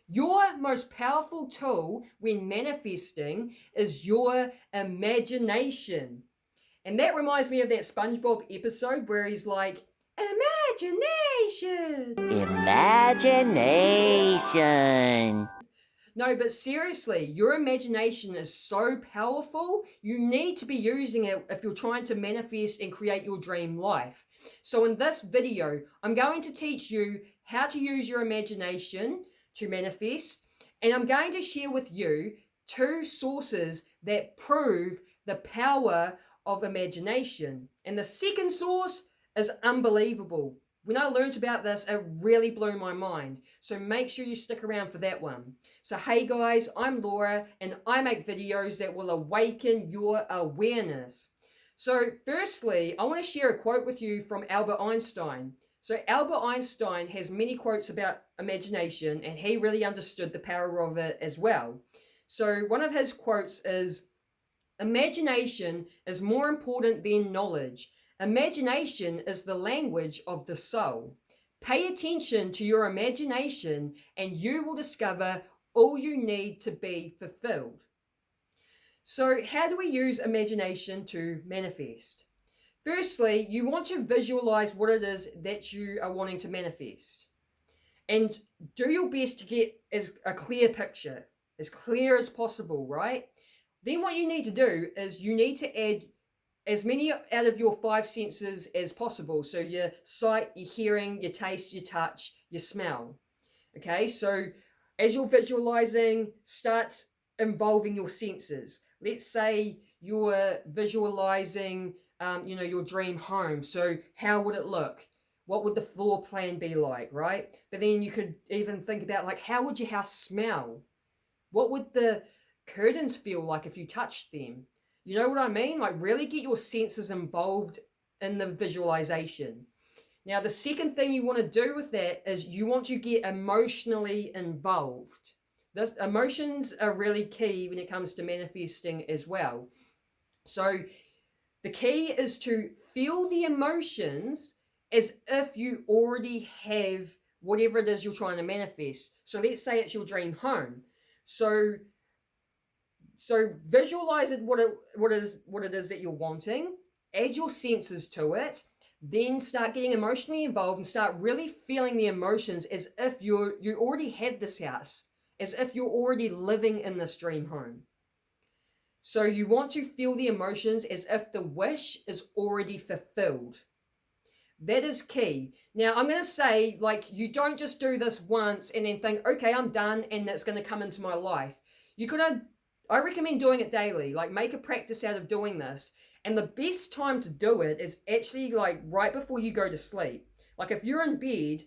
Your most powerful tool when manifesting is your imagination. And that reminds me of that SpongeBob episode where he's like, imagination. Imagination. No, but seriously, your imagination is so powerful. You need to be using it if you're trying to manifest and create your dream life. So, in this video, I'm going to teach you how to use your imagination to manifest, and I'm going to share with you two sources that prove the power of imagination. And the second source is unbelievable. When I learned about this, it really blew my mind. So make sure you stick around for that one. So hey guys, I'm Laura and I make videos that will awaken your awareness. So firstly, I want to share a quote with you from Albert Einstein. So Albert Einstein has many quotes about imagination and he really understood the power of it as well. So one of his quotes is, imagination is more important than knowledge. Imagination is the language of the soul. Pay attention to your imagination and you will discover all you need to be fulfilled. So, how do we use imagination to manifest? Firstly, you want to visualize what it is that you are wanting to manifest. And do your best to get a clear picture, as clear as possible, right? Then what you need to do is you need to add as many out of your five senses as possible. So your sight, your hearing, your taste, your touch, your smell. Okay, so as you're visualizing, start involving your senses. Let's say you're visualizing, your dream home. So how would it look? What would the floor plan be like, right? But then you could even think about like, how would your house smell? What would the curtains feel like if you touched them? You know what I mean? Like really get your senses involved in the visualization. Now, the second thing you want to do with that is you want to get emotionally involved. This, emotions are really key when it comes to manifesting as well. So the key is to feel the emotions as if you already have whatever it is you're trying to manifest. So let's say it's your dream home. So visualize it what it is that you're wanting, add your senses to it, then start getting emotionally involved and start really feeling the emotions as if you already have this house, as if you're already living in this dream home. So you want to feel the emotions as if the wish is already fulfilled. That is key. Now, I'm going to say, like, you don't just do this once and then think, okay, I'm done and that's going to come into my life. I recommend doing it daily. Like, make a practice out of doing this. And the best time to do it is actually like right before you go to sleep. Like if you're in bed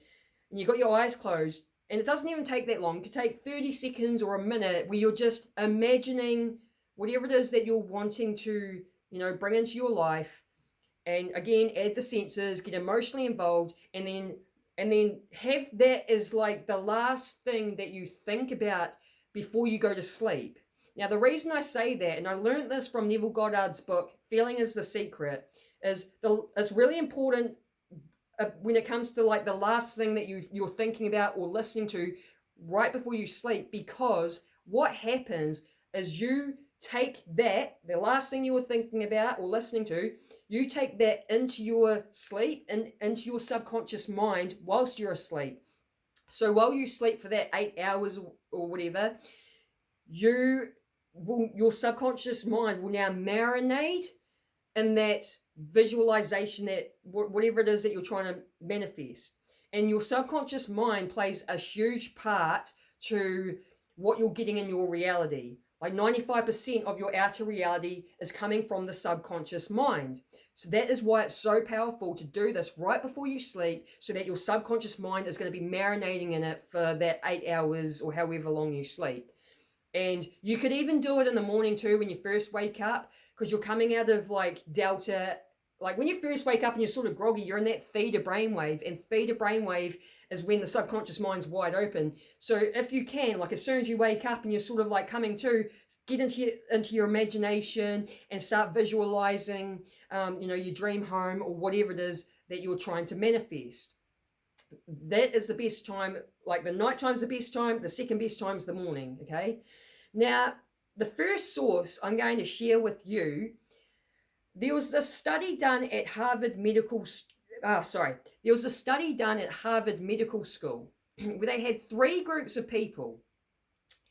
and you've got your eyes closed, and it doesn't even take that long. It could take 30 seconds or a minute where you're just imagining whatever it is that you're wanting to, bring into your life. And again, add the senses, get emotionally involved, and then have that as like the last thing that you think about before you go to sleep. Now, the reason I say that, and I learned this from Neville Goddard's book, Feeling is the Secret, is it's really important when it comes to like the last thing that you're thinking about or listening to right before you sleep, because what happens is you take that, the last thing you were thinking about or listening to, you take that into your sleep and into your subconscious mind whilst you're asleep. So while you sleep for that 8 hours or whatever, your subconscious mind will now marinate in that visualization, that whatever it is that you're trying to manifest. And your subconscious mind plays a huge part to what you're getting in your reality. Like 95% of your outer reality is coming from the subconscious mind. So that is why it's so powerful to do this right before you sleep, so that your subconscious mind is going to be marinating in it for that 8 hours or however long you sleep. And you could even do it in the morning too when you first wake up, because you're coming out of like delta. Like when you first wake up and you're sort of groggy, you're in that theta brainwave, and theta brainwave is when the subconscious mind's wide open. So if you can, like as soon as you wake up and you're sort of like coming to, get into your imagination and start visualizing, your dream home or whatever it is that you're trying to manifest. That is the best time, like the night time's the best time, the second best time's the morning, okay? Now, the first source I'm going to share with you, there was a study done at Harvard Medical School where they had 3 groups of people.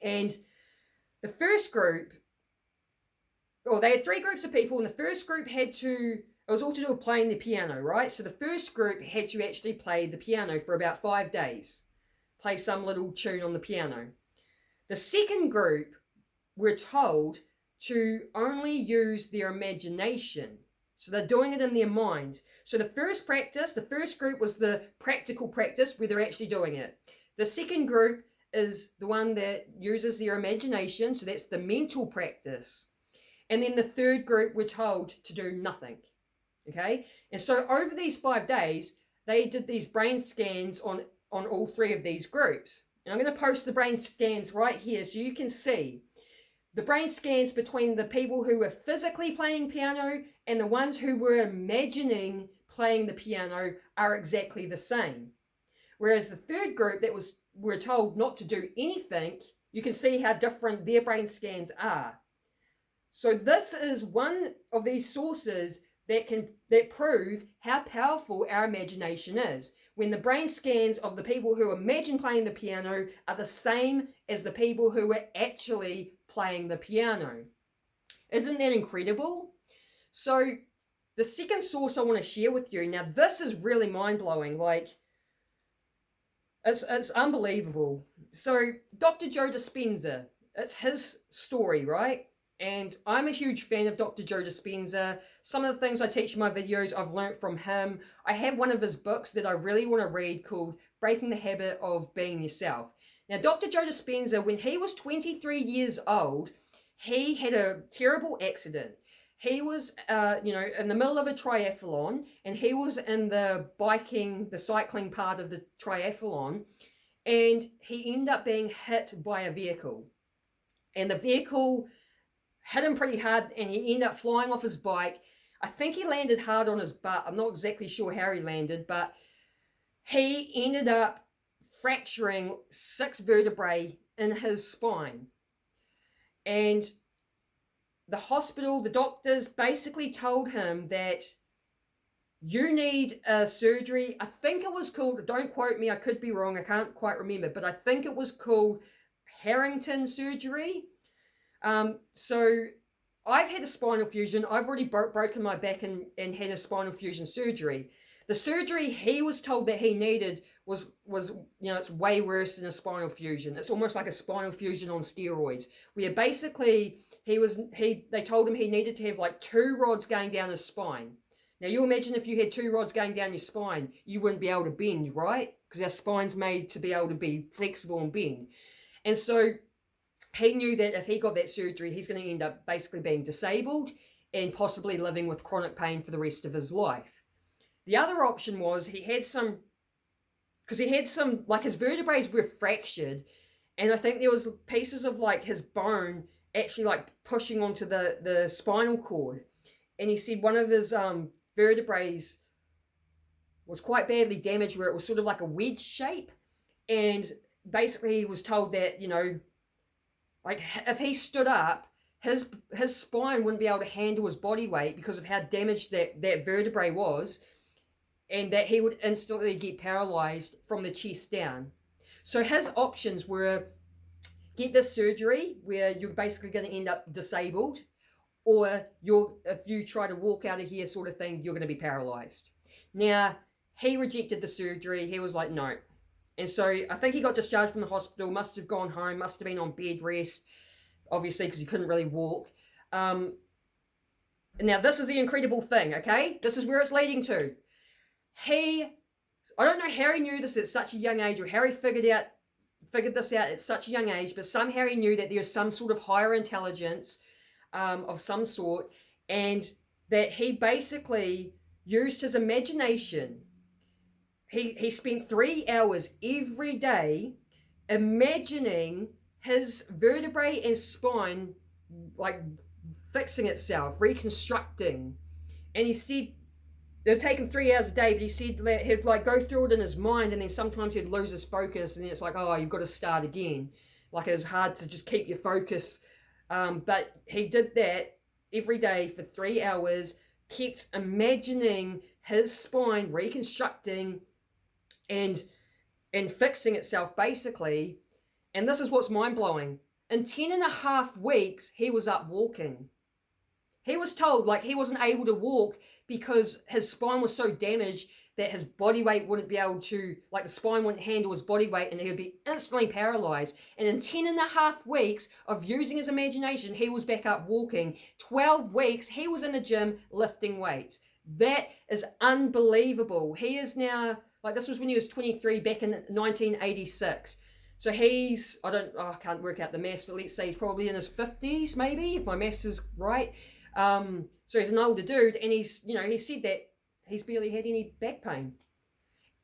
And the first group, or they had 3 groups of people, and the first group had to, it was all to do with playing the piano, right? So the first group had to actually play the piano for about 5 days, play some little tune on the piano. The second group were told to only use their imagination. So they're doing it in their mind. So the first group was the practical practice where they're actually doing it. The second group is the one that uses their imagination. So that's the mental practice. And then the third group were told to do nothing. Okay. And so over these 5 days, they did these brain scans on all 3 of these groups. And I'm going to post the brain scans right here so you can see the brain scans between the people who were physically playing piano and the ones who were imagining playing the piano are exactly the same. Whereas the third group that were told not to do anything, you can see how different their brain scans are. So this is one of these sources that prove how powerful our imagination is. When the brain scans of the people who imagine playing the piano are the same as the people who were actually playing the piano. Isn't that incredible? So the second source I want to share with you, now this is really mind-blowing, like it's unbelievable. So Dr. Joe Dispenza, it's his story, right? And I'm a huge fan of Dr. Joe Dispenza. Some of the things I teach in my videos, I've learned from him. I have one of his books that I really want to read called Breaking the Habit of Being Yourself. Now, Dr. Joe Dispenza, when he was 23 years old, he had a terrible accident. He was, in the middle of a triathlon, and he was in the cycling part of the triathlon, and he ended up being hit by a vehicle. And the vehicle hit him pretty hard, and he ended up flying off his bike. I think he landed hard on his butt. I'm not exactly sure how he landed, but he ended up fracturing 6 vertebrae in his spine. And the doctors basically told him that you need a surgery. I think it was called, don't quote me, I could be wrong, I can't quite remember, but I think it was called Harrington surgery. So I've had a spinal fusion. I've already broken my back and had a spinal fusion surgery. The surgery he was told that he needed was it's way worse than a spinal fusion. It's almost like a spinal fusion on steroids, where basically they told him he needed to have like 2 rods going down his spine. Now you imagine if you had 2 rods going down your spine, you wouldn't be able to bend, right? Because our spine's made to be able to be flexible and bend. And so he knew that if he got that surgery, he's going to end up basically being disabled and possibly living with chronic pain for the rest of his life. The other option was he had some, like his vertebrae were fractured, and I think there was pieces of like his bone actually like pushing onto the spinal cord. And he said one of his vertebrae was quite badly damaged, where it was sort of like a wedge shape. And basically he was told that, like if he stood up, his spine wouldn't be able to handle his body weight because of how damaged that vertebrae was, and that he would instantly get paralyzed from the chest down. So his options were get this surgery where you're basically going to end up disabled, or if you try to walk out of here sort of thing, you're going to be paralyzed. Now, he rejected the surgery. He was like, no. And so I think he got discharged from the hospital, must have gone home, must have been on bed rest, obviously, because he couldn't really walk. Now, this is the incredible thing, okay? This is where it's leading to. I don't know how he knew this at such a young age, or how he figured this out at such a young age, but somehow he knew that there's some sort of higher intelligence of some sort, and that he basically used his imagination. He spent 3 hours every day imagining his vertebrae and spine like fixing itself, reconstructing. And he said it would take him 3 hours a day, but he said that he'd like go through it in his mind, and then sometimes he'd lose his focus, and then it's like, oh, you've got to start again. Like, it was hard to just keep your focus. But he did that every day for 3 hours, kept imagining his spine reconstructing and fixing itself basically. And this is what's mind blowing. In 10 and a half weeks, he was up walking. He was told like he wasn't able to walk because his spine was so damaged that his body weight wouldn't be able to, like the spine wouldn't handle his body weight, and he would be instantly paralyzed. And in 10 and a half weeks of using his imagination, he was back up walking. 12 weeks, he was in the gym lifting weights. That is unbelievable. He is now, like, this was when he was 23 back in 1986. So he's, I can't work out the maths, but let's say he's probably in his 50s, maybe, if my maths is right. So he's an older dude, and he's, he said that he's barely had any back pain.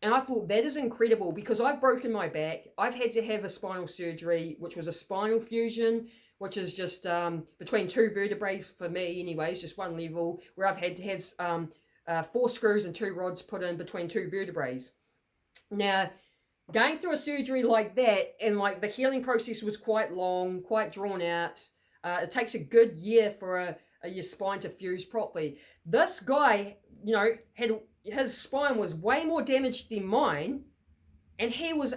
And I thought that is incredible, because I've broken my back. I've had to have a spinal surgery, which was a spinal fusion, which is just between two vertebrae for me anyways, just one level, where I've had to have 4 screws and 2 rods put in between 2 vertebrae. Now, going through a surgery like that, and like the healing process was quite long, quite drawn out. It takes a good year for your spine to fuse properly. This guy, had his spine was way more damaged than mine, and he was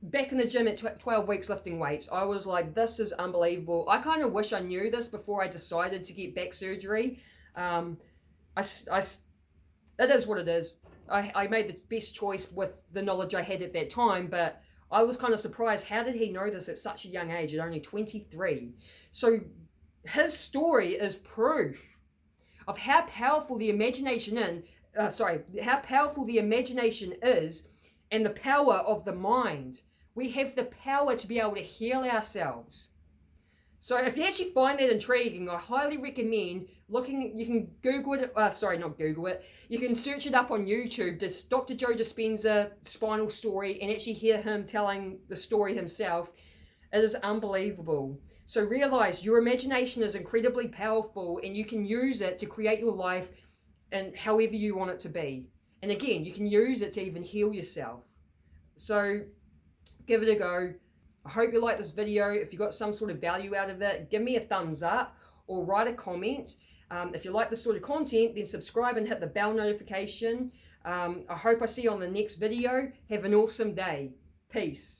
back in the gym at 12 weeks lifting weights. I was like, this is unbelievable. I kind of wish I knew this before I decided to get back surgery. It is what it is. I made the best choice with the knowledge I had at that time, but I was kind of surprised. How did he know this at such a young age, at only 23? So his story is proof of how powerful the imagination is, and the power of the mind. We have the power to be able to heal ourselves. So if you actually find that intriguing, I highly recommend looking. You can Google it. Not Google it. You can search it up on YouTube. Just Dr. Joe Dispenza spinal story, and actually hear him telling the story himself. It is unbelievable. So realize your imagination is incredibly powerful, and you can use it to create your life and however you want it to be. And again, you can use it to even heal yourself. So give it a go. I hope you like this video. If you got some sort of value out of it, give me a thumbs up or write a comment. If you like this sort of content, then subscribe and hit the bell notification. I hope I see you on the next video. Have an awesome day. Peace.